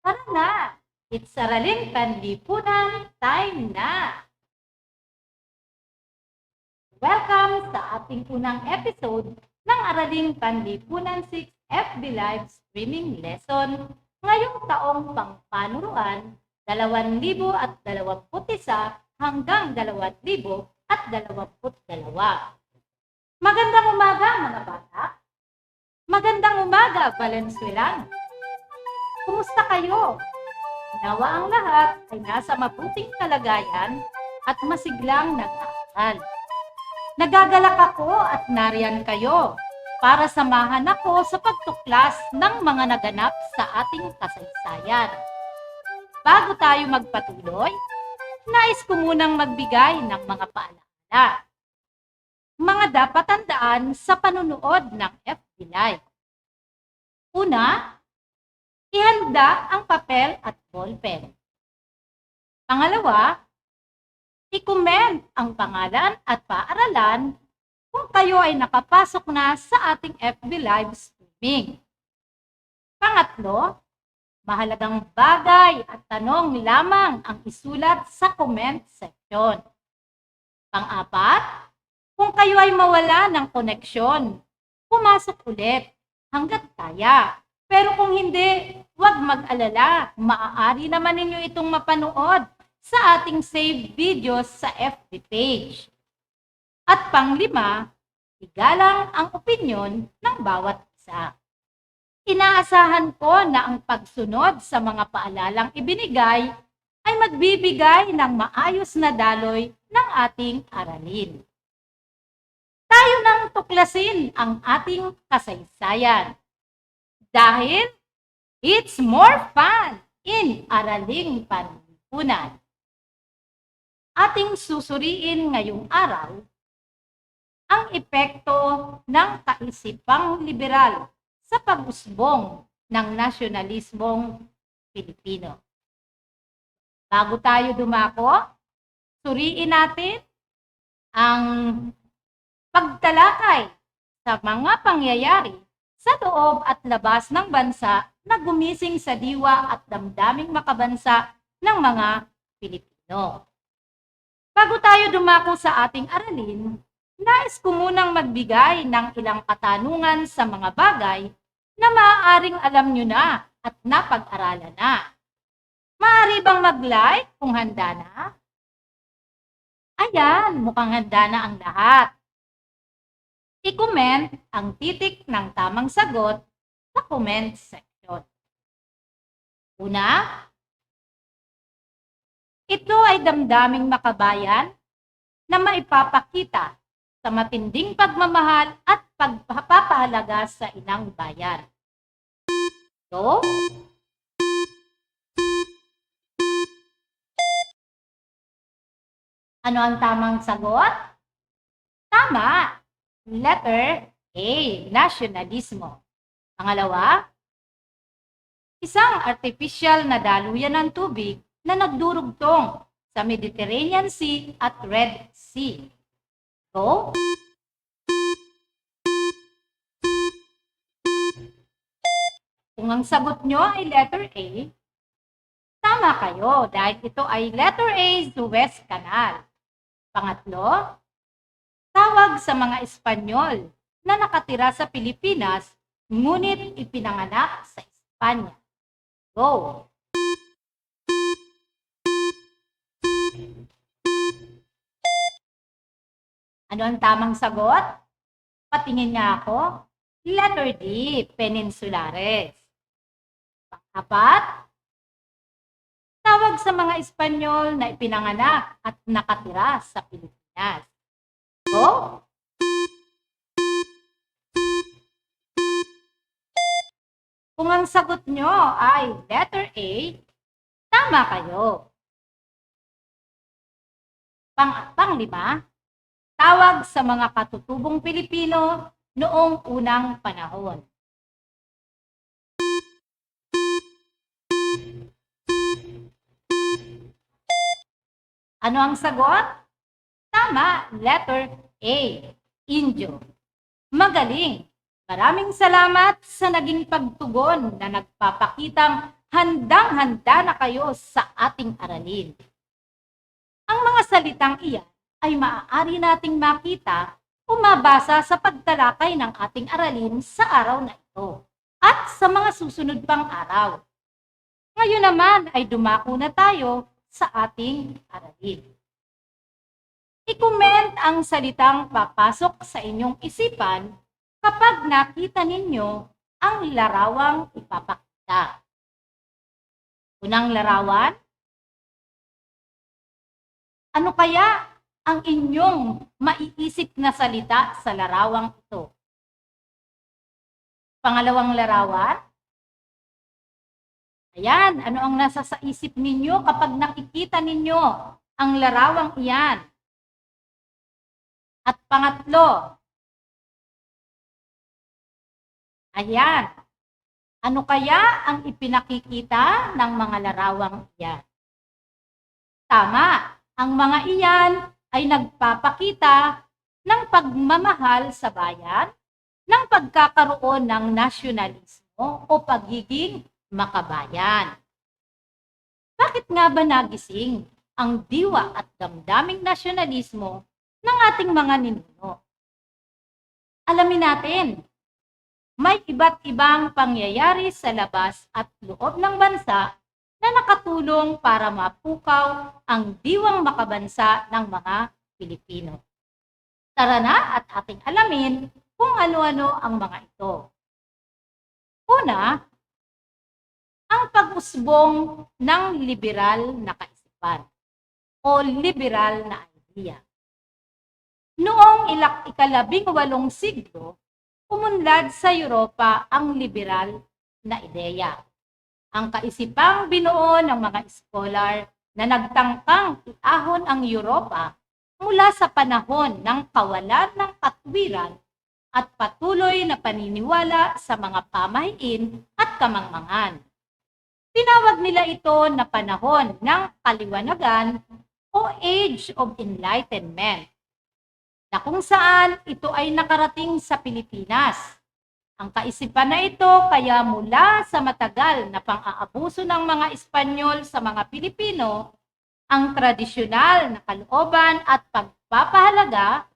Tara na! It's Araling Panlipunan time na! Welcome sa ating unang episode ng Araling Panlipunan 6 FB Live Streaming Lesson ngayong taong pangpanuruan 2021 hanggang 2022. Magandang umaga mga bata! Magandang umaga, Valenzuelan! Kumusta kayo? Nawa ang lahat ay nasa mabuting kalagayan at masiglang nag-aaral. Nagagalak ako at nariyan kayo para samahan ako sa pagtuklas ng mga naganap sa ating kasaysayan. Bago tayo magpatuloy, nais ko munang magbigay ng mga paalala. Mga dapat tandaan sa panunood ng FB Live. Una, ihanda ang papel at ballpen. Pangalawa, i-comment ang pangalan at paaralan kung kayo ay nakapasok na sa ating FB Live streaming. Pangatlo, mahalagang bagay at tanong lamang ang isulat sa comment section. Pang-apat, kung kayo ay mawala ng koneksyon, pumasok ulit hanggat kaya. Pero kung hindi, huwag mag-alala. Maaari naman ninyo itong mapanood sa ating save videos sa FB page. At panglima, igalang ang opinyon ng bawat isa. Inaasahan ko na ang pagsunod sa mga paalalang ibinigay ay magbibigay ng maayos na daloy ng ating aralin. Tayo nang tuklasin ang ating kasaysayan. Dahil it's more fun in Araling Panlipunan. Ating susuriin ngayong araw ang epekto ng kaisipang liberal sa pag-usbong ng nasyonalismong Pilipino. Bago tayo dumako, suriin natin ang pagtalakay sa mga pangyayari sa loob at labas ng bansa na gumising sa diwa at damdaming makabansa ng mga Pilipino. Bago tayo dumako sa ating aralin, nais ko munang magbigay ng ilang katanungan sa mga bagay na maaaring alam nyo na at napag-aralan na. Maaari bang mag-like kung handa na? Ayan, mukhang handa na ang lahat. I-comment ang titik ng tamang sagot sa comment section. Una, ito ay damdaming makabayan na maipapakita sa matinding pagmamahal at pagpapahalaga sa inang bayan. So, ano ang tamang sagot? Tama! Letter A, nasyonalismo. Pangalawa, isang artificial na daluyan ng tubig na nagdurugtong sa Mediterranean Sea at Red Sea. So, kung ang sagot nyo ay letter A, tama kayo dahil ito ay letter A, Suez Canal. Pangatlo, tawag sa mga Espanyol na nakatira sa Pilipinas ngunit ipinanganak sa Espanya. Go! Ano ang tamang sagot? Patingin nga ako. Letter D, Peninsulares. Pang-apat, tawag sa mga Espanyol na ipinanganak at nakatira sa Pilipinas. So, kung ang sagot nyo ay letter A, tama kayo. Panglima, tawag sa mga katutubong Pilipino noong unang panahon. Ano ang sagot? Tama, letter A, Indio. Magaling! Maraming salamat sa naging pagtugon na nagpapakitang handang-handa na kayo sa ating aralin. Ang mga salitang iyan ay maaari nating makita o mabasa sa pagtalakay ng ating aralin sa araw na ito at sa mga susunod pang araw. Ngayon naman ay dumako na tayo sa ating aralin. I-comment ang salitang papasok sa inyong isipan kapag nakita ninyo ang larawang ipapakita. Unang larawan, ano kaya ang inyong maiisip na salita sa larawang ito? Pangalawang larawan, ayan, ano ang nasa sa isip ninyo kapag nakikita ninyo ang larawang iyan? At pangatlo, ayan, ano kaya ang ipinakikita ng mga larawang iyan? Tama, ang mga iyan ay nagpapakita ng pagmamahal sa bayan, ng pagkakaroon ng nasyonalismo o pagiging makabayan. Bakit nga ba nagising ang diwa at damdaming nasyonalismo ng ating mga ninuno? Alamin natin, may iba't ibang pangyayari sa labas at loob ng bansa na nakatulong para mapukaw ang diwang makabansa ng mga Pilipino. Tara na at ating alamin kung ano-ano ang mga ito. Una, ang pag-usbong ng liberal na kaisipan o liberal na idea. Noong ika-18 siglo, umunlad sa Europa ang liberal na ideya. Ang kaisipang binuo ng mga scholar na nagtangkang iahon ang Europa mula sa panahon ng kawalan ng katwiran at patuloy na paniniwala sa mga pamahiin at kamangmangan. Tinawag nila ito na panahon ng kaliwanagan o Age of Enlightenment, na kung saan ito ay nakarating sa Pilipinas. Ang kaisipan na ito kaya mula sa matagal na pang-aabuso ng mga Espanyol sa mga Pilipino, ang tradisyonal na kalooban at pagpapahalaga,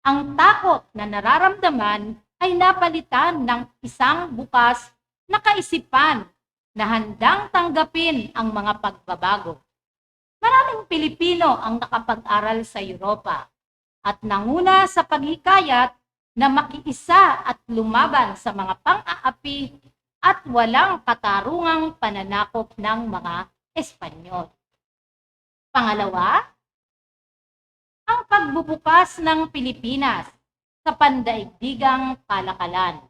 ang takot na nararamdaman ay napalitan ng isang bukas na kaisipan na handang tanggapin ang mga pagbabago. Maraming Pilipino ang nakapag-aral sa Europa at nanguna sa paghikayat na makiisa at lumaban sa mga pang-aapi at walang katarungang pananakop ng mga Espanyol. Pangalawa, ang pagbubukas ng Pilipinas sa pandaigdigang kalakalan.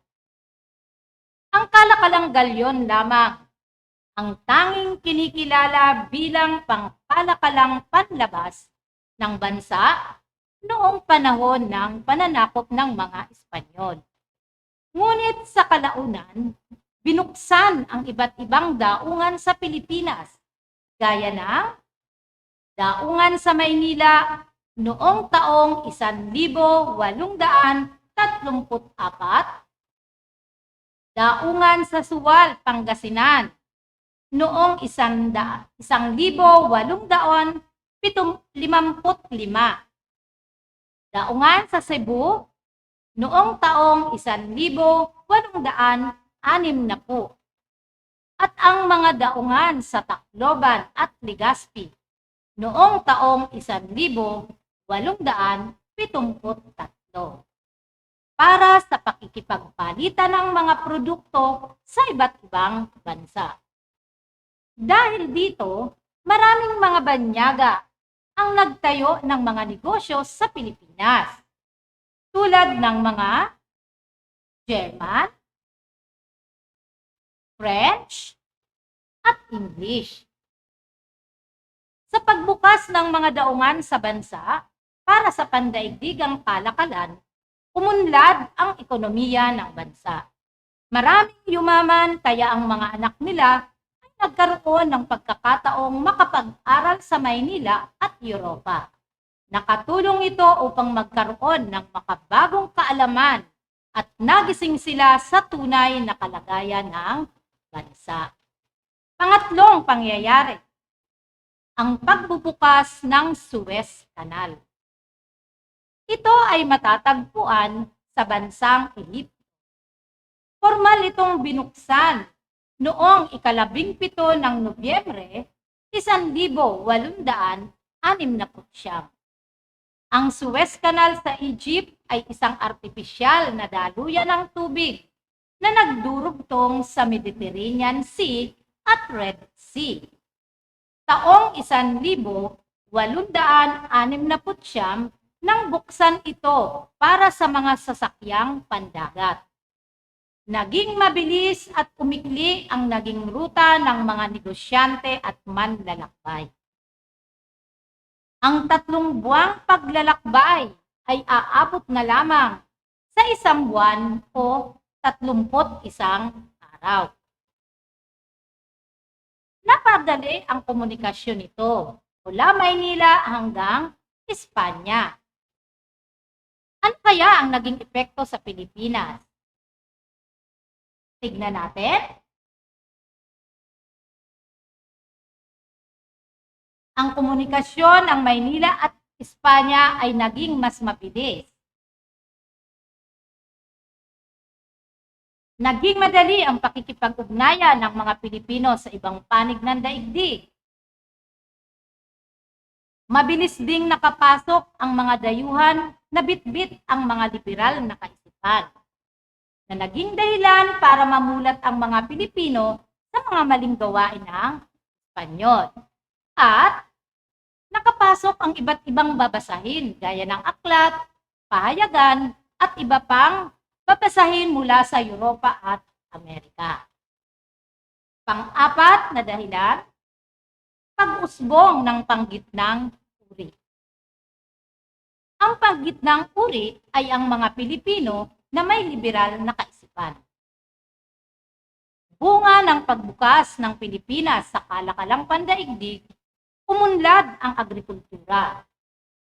Ang kalakalang galyon lamang ang tanging kinikilala bilang pangkalakalang panlabas ng bansa noong panahon ng pananakop ng mga Espanyol. Ngunit sa kalaunan, binuksan ang iba't ibang daungan sa Pilipinas, gaya ng daungan sa Maynila noong taong 1834, daungan sa Suwal, Pangasinan noong 1855, daungan sa Cebu noong taong 1860, at ang mga daungan sa Tacloban at Legazpi noong taong 1873 para sa pakikipagpalitan ng mga produkto sa iba't ibang bansa. Dahil dito, maraming mga banyaga ang nagtayo ng mga negosyo sa Pilipinas, tulad ng mga German, French, at English. Sa pagbukas ng mga daungan sa bansa para sa pandaigdigang kalakalan, umunlad ang ekonomiya ng bansa. Maraming yumaman kaya ang mga anak nila ay nagkaroon ng pagkakataong makapag-aral sa Maynila at Europa. Nakatulong ito upang magkaroon ng makabagong kaalaman at nagising sila sa tunay na kalagayan ng bansa. Pangatlong pangyayari, ang pagbubukas ng Suez Canal. Ito ay matatagpuan sa bansang Egypt. Formal itong binuksan noong ika-17 ng Nobyembre, 1869. Ang Suez Canal sa Egypt ay isang artipisyal na daluyan ng tubig na nagdurugtong sa Mediterranean Sea at Red Sea. Taong 1869 nang buksan ito para sa mga sasakyang pandagat. Naging mabilis at umikli ang naging ruta ng mga negosyante at manlalakbay. Ang 3 buwang paglalakbay ay aabot na lamang sa 1 buwan o 31 araw. Napadali ang komunikasyon nito mula Maynila hanggang Espanya. Ano kaya ang naging epekto sa Pilipinas? Tignan natin. Ang komunikasyon ng Maynila at Espanya ay naging mas mabilis. Naging madali ang pakikipag-ugnayan ng mga Pilipino sa ibang panig ng daigdig. Mabilis ding nakapasok ang mga dayuhan na bitbit ang mga liberal na kaisipan, na naging dahilan para mamulat ang mga Pilipino sa mga maling gawain ng Espanyol. At nakapasok ang iba't ibang babasahin gaya ng aklat, pahayagan at iba pang babasahin mula sa Europa at Amerika. Pang-apat na dahilan, pag-usbong ng panggitnang uri. Ang panggitnang uri ay ang mga Pilipino na may liberal na kaisipan. Bunga ng pagbukas ng Pilipinas sa kalakalang pandaigdig, umunlad ang agrikultura.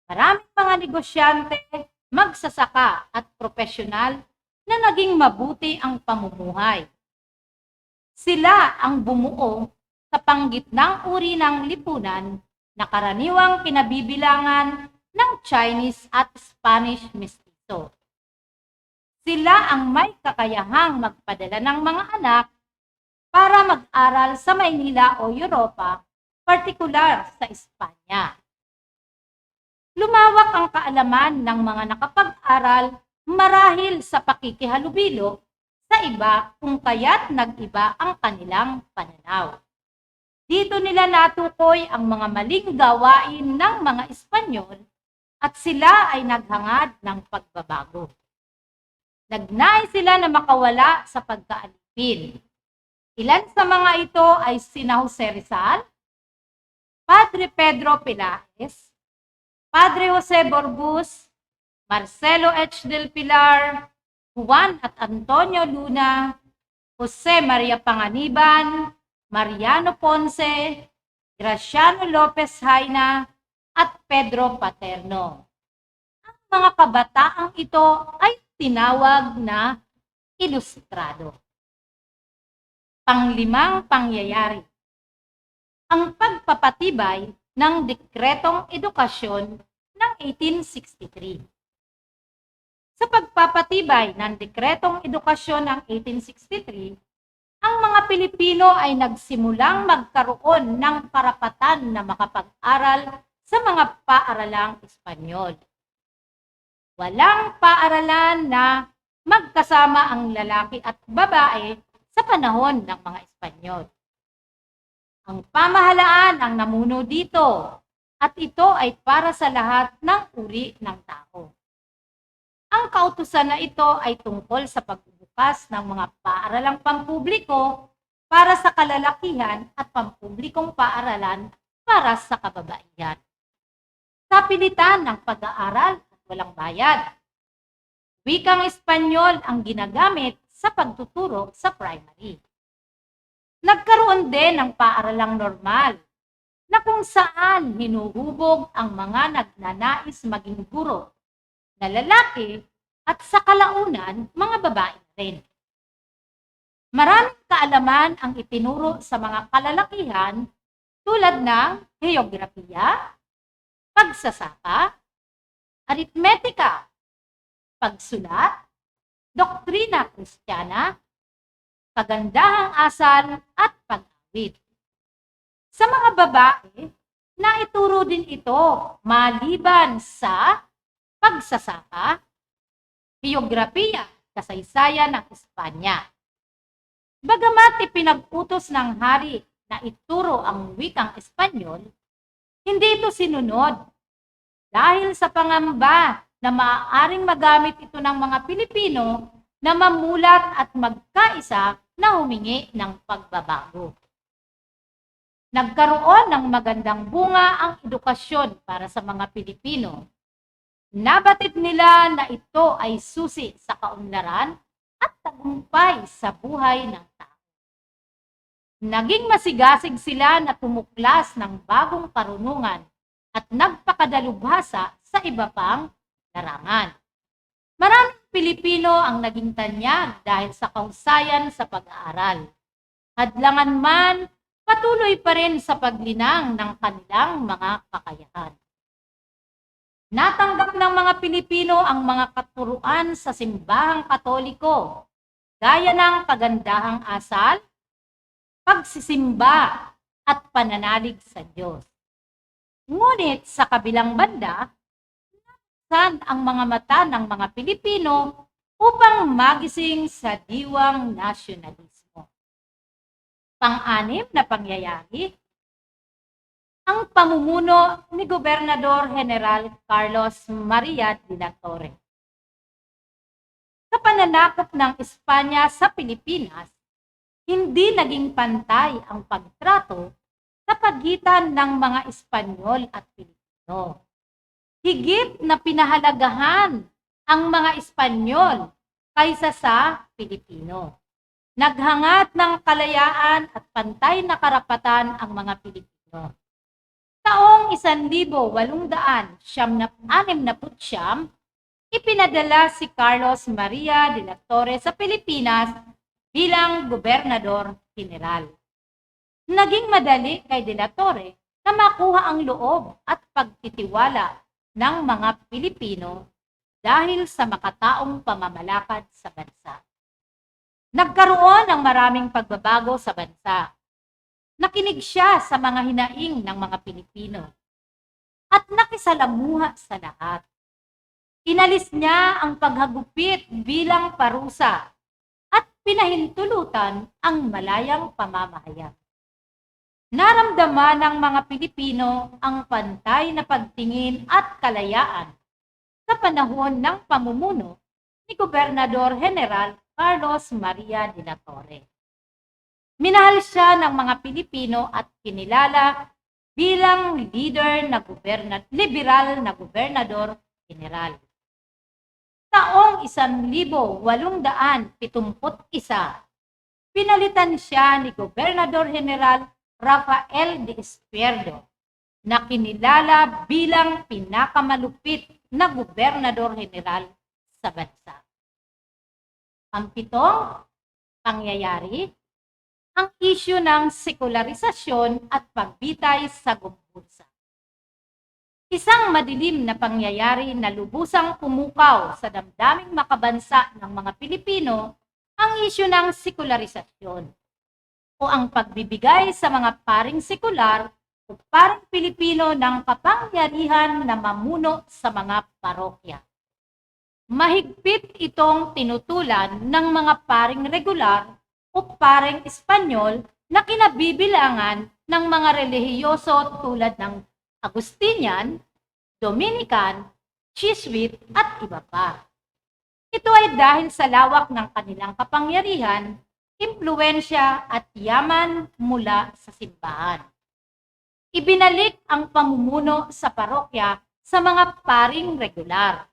Maraming mga negosyante, magsasaka at profesional na naging mabuti ang pamumuhay. Sila ang bumuo sa panggitnang uri ng lipunan na karaniwang kinabibilangan ng Chinese at Spanish mestizo. Sila ang may kakayahang magpadala ng mga anak para mag-aral sa Maynila o Europa, partikular sa Espanya. Lumawak ang kaalaman ng mga nakapag-aral marahil sa pakikihalubilo sa iba kung kaya't nag-iba ang kanilang pananaw. Dito nila natukoy ang mga maling gawain ng mga Espanyol at sila ay naghangad ng pagbabago. Nagnais sila na makawala sa pagkaalipin. Ilan sa mga ito ay sina Jose Rizal, Padre Pedro Pilares, Padre Jose Borgus, Marcelo H. del Pilar, Juan at Antonio Luna, Jose Maria Panganiban, Mariano Ponce, Graciano Lopez Haina, at Pedro Paterno. Ang mga kabataang ito ay tinawag na ilustrado. Panglimang pangyayari, ang pagpapatibay ng Dekretong Edukasyon ng 1863. Sa pagpapatibay ng Dekretong Edukasyon ng 1863, ang mga Pilipino ay nagsimulang magkaroon ng karapatan na makapag-aral sa mga paaralang Espanyol. Walang paaralan na magkasama ang lalaki at babae sa panahon ng mga Espanyol. Ang pamahalaan ang namuno dito at ito ay para sa lahat ng uri ng tao. Ang kautusan na ito ay tungkol sa pagbubukas ng mga paaralang pampubliko para sa kalalakihan at pampublikong paaralan para sa kababaihan. Sa pilitan ng pag-aaral at walang bayad. Wikang Espanyol ang ginagamit sa pagtuturo sa primary. Nagkaroon din ng paaralang normal na kung saan hinuhubog ang mga nagnanais maging guro na lalaki at sa kalaunan mga babae rin. Maraming kaalaman ang itinuro sa mga kalalakihan tulad ng heograpiya, pagsasaka, aritmetika, pagsulat, doktrina Kristiyana, kagandahang asal at pag-awit. Sa mga babae, naituro din ito maliban sa pagsasaka, heograpiya, kasaysayan ng Espanya. Bagamat ipinag-utos ng hari na ituro ang wikang Espanyol, hindi ito sinunod dahil sa pangamba na maaaring magamit ito ng mga Pilipino na mamulat at magkaisa na humingi ng pagbabago. Nagkaroon ng magandang bunga ang edukasyon para sa mga Pilipino. Nabatid nila na ito ay susi sa kaunlaran at tagumpay sa buhay ng tao. Naging masigasig sila na tumuklas ng bagong karunungan at nagpakadalubhasa sa iba pang larangan. Maraming Pilipino ang naging tanyag dahil sa kahusayan sa pag-aaral. Hadlangan man, patuloy pa rin sa paglinang ng kanilang mga kakayahan. Natanggap ng mga Pilipino ang mga katuruan sa simbahang Katoliko, gaya ng kagandahang asal, pagsisimba, at pananalig sa Diyos. Ngunit sa kabilang banda, nabuksan ang mga mata ng mga Pilipino upang magising sa diwang nasyonalismo. Pang-anim na pangyayari, ang pamumuno ni Gobernador General Carlos Maria de la Torre. Sa pananakop ng Espanya sa Pilipinas, hindi naging pantay ang pagtrato sa pagitan ng mga Espanyol at Pilipino. Higit na pinahalagahan ang mga Espanyol kaysa sa Pilipino. Naghangat ng kalayaan at pantay na karapatan ang mga Pilipino. Taong 1869, ipinadala si Carlos Maria de la Torre sa Pilipinas bilang Gobernador General. Naging madali kay de la Torre na makuha ang loob at pagtitiwala ng mga Pilipino dahil sa makataong pamamalakad sa bansa. Nagkaroon ng maraming pagbabago sa bansa. Nakinig siya sa mga hinaing ng mga Pilipino at nakisalamuha sa lahat. Inalis niya ang paghagupit bilang parusa at pinahintulutan ang malayang pamamahayag. Naramdaman ng mga Pilipino ang pantay na pagtingin at kalayaan sa panahon ng pamumuno ni Gobernador General Carlos Maria de la Torre. Minahal siya ng mga Pilipino at kinilala bilang liberal na gobernador general. Taong 1871, pinalitan siya ni Gobernador General Rafael de Izquierdo na kinilala bilang pinakamalupit na gobernador general sa bansa. Ang pitong pangyayari, ang isyu ng sekularisasyon at pagbitay sa gumbursa. Isang madilim na pangyayari na lubusang pumukaw sa damdaming makabansa ng mga Pilipino ang isyu ng sekularisasyon o ang pagbibigay sa mga paring sekular o paring Pilipino ng kapangyarihan na mamuno sa mga parokya. Mahigpit itong tinutulan ng mga paring regular o paring Espanyol na kinabibilangan ng mga relihiyoso tulad ng Agustinian, Dominican, Jesuit at iba pa. Ito ay dahil sa lawak ng kanilang kapangyarihan, impluwensya at yaman mula sa simbahan. Ibinalik ang pamumuno sa parokya sa mga paring regular.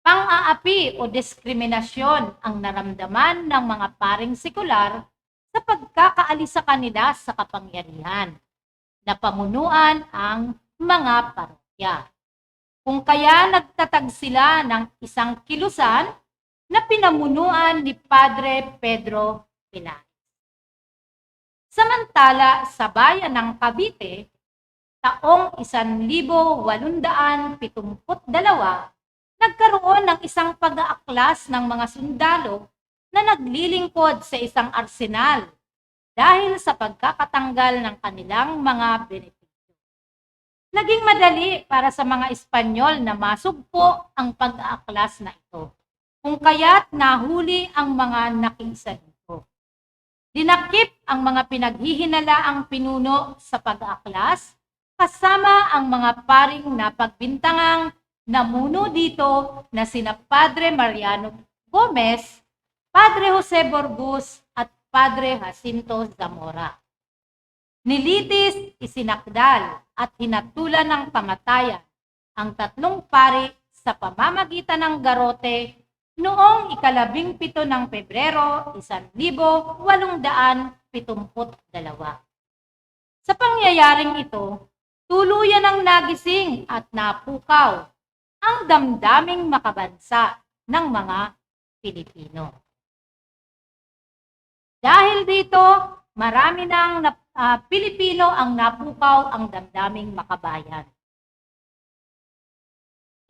Pang-aapi o diskriminasyon ang naramdaman ng mga paring sekular sa pagkakaalis sa kanila sa kapangyarihan na pamunuan ang mga parokya. Kung kaya nagtatag sila ng isang kilusan na pinamunuan ni Padre Pedro Pilares. Samantala sa bayan ng Cavite, taong 1872, nagkaroon ng isang pag-aaklas ng mga sundalo na naglilingkod sa isang arsenal dahil sa pagkakatanggal ng kanilang mga benepisyo. Naging madali para sa mga Espanyol na masugpo ang pag-aaklas na ito, kung kaya't nahuli ang mga nakiisa dito. Dinakip ang mga pinaghihinalaang pinuno sa pag-aaklas, kasama ang mga paring napagbintangang namuno dito na sina Padre Mariano Gomez, Padre Jose Borgus at Padre Jacinto Zamora. Nilitis, isinakdal at hinatulan ng kamatayan ang 3 pari sa pamamagitan ng garote noong 17 ng Pebrero 1872. Sa pangyayaring ito, tuluyan ang nagising at napukaw ang damdaming makabansa ng mga Pilipino. Dahil dito, marami ng Pilipino ang napukaw ang damdaming makabayan.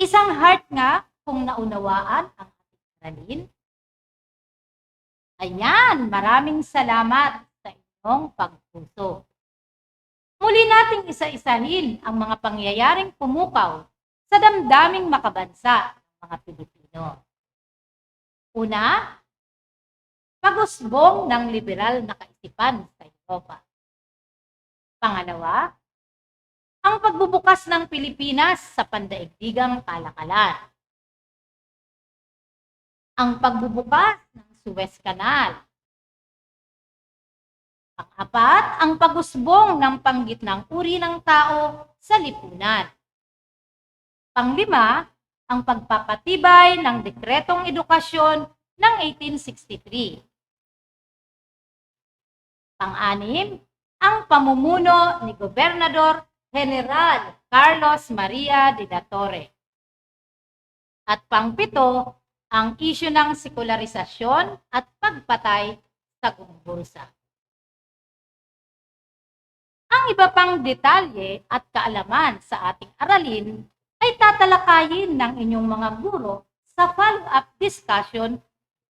Isang heart nga kung naunawaan ang ating aralin. Ayan, maraming salamat sa inyong pagpuso. Muli nating isa-isahin ang mga pangyayaring pumukaw sa damdaming makabansa ng mga Pilipino. Una, pag-usbong ng liberal na kaisipan sa Europa. Pangalawa, ang pagbubukas ng Pilipinas sa pandaigdigang kalakalan. Ang pagbubukas ng Suez Canal. Pang-apat, ang pag-usbong ng panggitnang uri ng tao sa lipunan. Pang-lima, ang pagpapatibay ng Dekretong Edukasyon ng 1863. Pang-anim, ang pamumuno ni Gobernador General Carlos Maria de la Torre. At pang-pito, ang isyu ng sekularisasyon at pagpatay sa gumbursa. Ang iba pang detalye at kaalaman sa ating aralin ay tatalakayin ng inyong mga guro sa follow-up discussion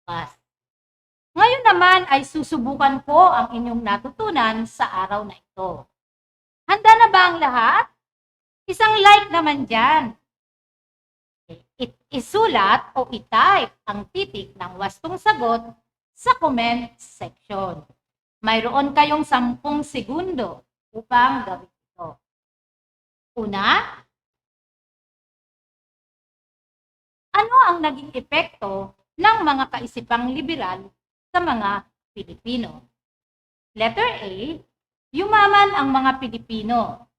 bukas. Ngayon naman ay susubukan ko ang inyong natutunan sa araw na ito. Handa na ba ang lahat? Isang like naman dyan. Isulat o i-type ang titik ng wastong sagot sa comment section. Mayroon kayong 10 segundo upang gawin ito. Una, ano ang naging epekto ng mga kaisipang liberal sa mga Pilipino? Letter A, yumaman ang mga Pilipino.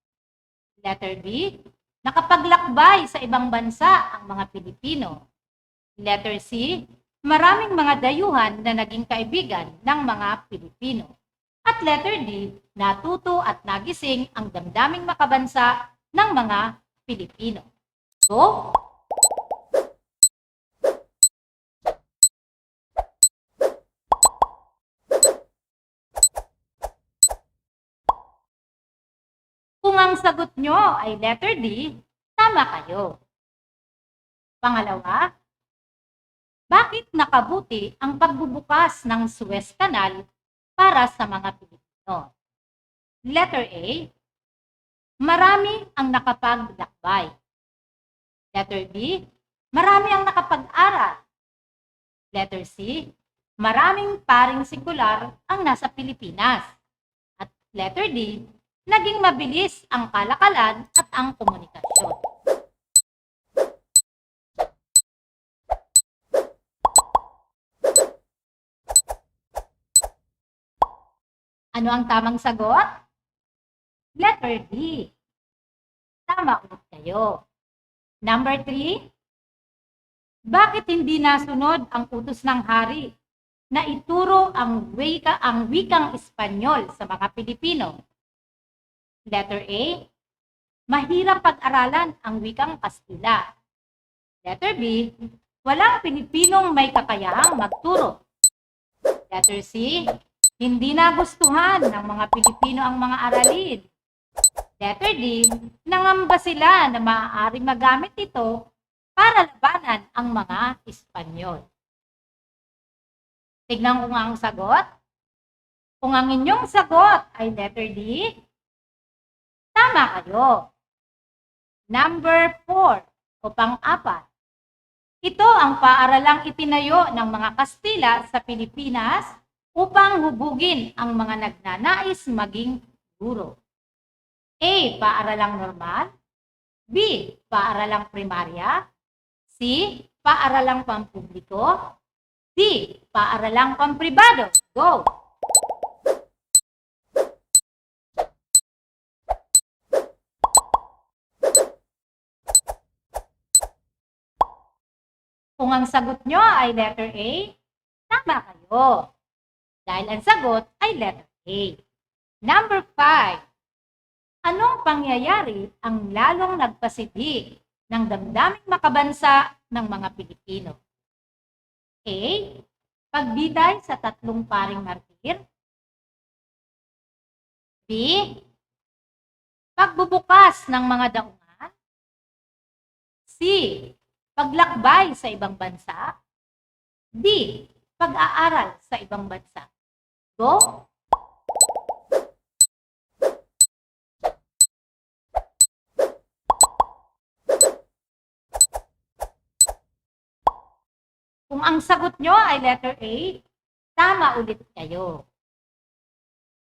Letter B, nakapaglakbay sa ibang bansa ang mga Pilipino. Letter C, maraming mga dayuhan na naging kaibigan ng mga Pilipino. At letter D, natuto at nagising ang damdaming makabansa ng mga Pilipino. Go! Kung ang sagot nyo ay letter D, tama kayo. Pangalawa, bakit nakabuti ang pagbubukas ng Suez Canal para sa mga Pilipino? Letter A, marami ang nakapaglakbay. Letter B, marami ang nakapag-aral. Letter C, maraming paring sekular ang nasa Pilipinas. At letter D, naging mabilis ang kalakalan at ang komunikasyon. Ano ang tamang sagot? Letter D. Tama ulit kayo. Number 3, bakit hindi nasunod ang utos ng hari na ituro ang wikang Espanyol sa mga Pilipino? Letter A, mahirap pag-aralan ang wikang Kastila. Letter B, walang Pilipinong may kakayahang magturo. Letter C, hindi nagustuhan ng mga Pilipino ang mga aralin. Letter D, nangamba sila na maaari magamit ito para labanan ang mga Espanyol. Tignan ko nga ang sagot. Kung ang inyong sagot ay letter D, tama kayo. Number 4 o pang-apat. Ito ang paaralang itinayo ng mga Kastila sa Pilipinas upang hubugin ang mga nagnanais maging guro. A. Paaralang normal. B. Paaralang primarya. C. Paaralang pampubliko. D. Paaralang pampribado. Go! Kung ang sagot nyo ay letter A, tama kayo. Dahil ang sagot ay letter A. Number 5. Anong pangyayari ang lalong nagpasidhi ng damdaming makabansa ng mga Pilipino? A. Pagbitay sa 3 paring martir. B. Pagbubukas ng mga daungan. C. Paglakbay sa ibang bansa. D. Pag-aaral sa ibang bansa. Go! Kung ang sagot nyo ay letter A, tama ulit kayo.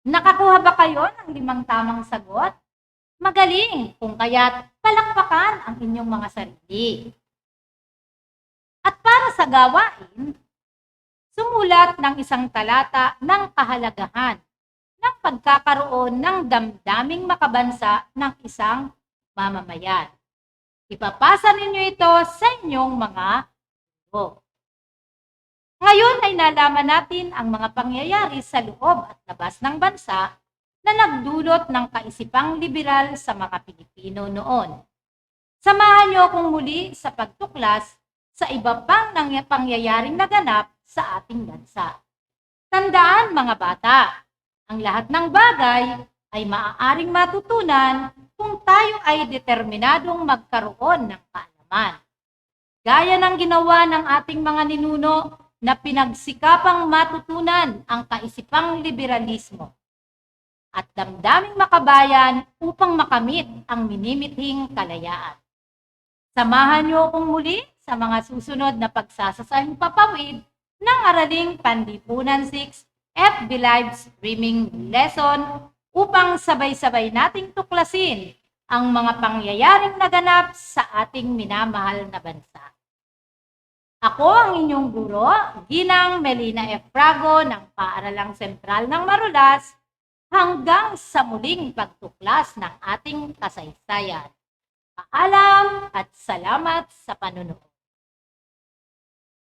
Nakakuha ba kayo ng 5 tamang sagot? Magaling, kung kaya't palakpakan ang inyong mga sarili. At para sa gawain, sumulat ng isang talata ng kahalagahan ng pagkakaroon ng damdaming makabansa ng isang mamamayan. Ipapasa ninyo ito sa inyong mga guro. Ngayon ay nalaman natin ang mga pangyayari sa loob at labas ng bansa na nagdulot ng kaisipang liberal sa mga Pilipino noon. Samahan niyo akong muli sa pagtuklas sa iba pang pangyayaring naganap sa ating bansa. Tandaan mga bata, ang lahat ng bagay ay maaaring matutunan kung tayo ay determinadong magkaroon ng kaalaman. Gaya ng ginawa ng ating mga ninuno na pinagsikapang matutunan ang kaisipang liberalismo at damdaming makabayan upang makamit ang minimithing kalayaan. Samahan niyo akong muli sa mga susunod na pagsasasahing papawid ng Araling Panlipunan 6 FB Live Streaming Lesson upang sabay-sabay nating tuklasin ang mga pangyayaring naganap sa ating minamahal na bansa. Ako ang inyong guro, Ginang Melina F. Frago ng Paaralang Sentral ng Marulas, hanggang sa muling pagtuklas ng ating kasaysayan. Paalam at salamat sa panunood.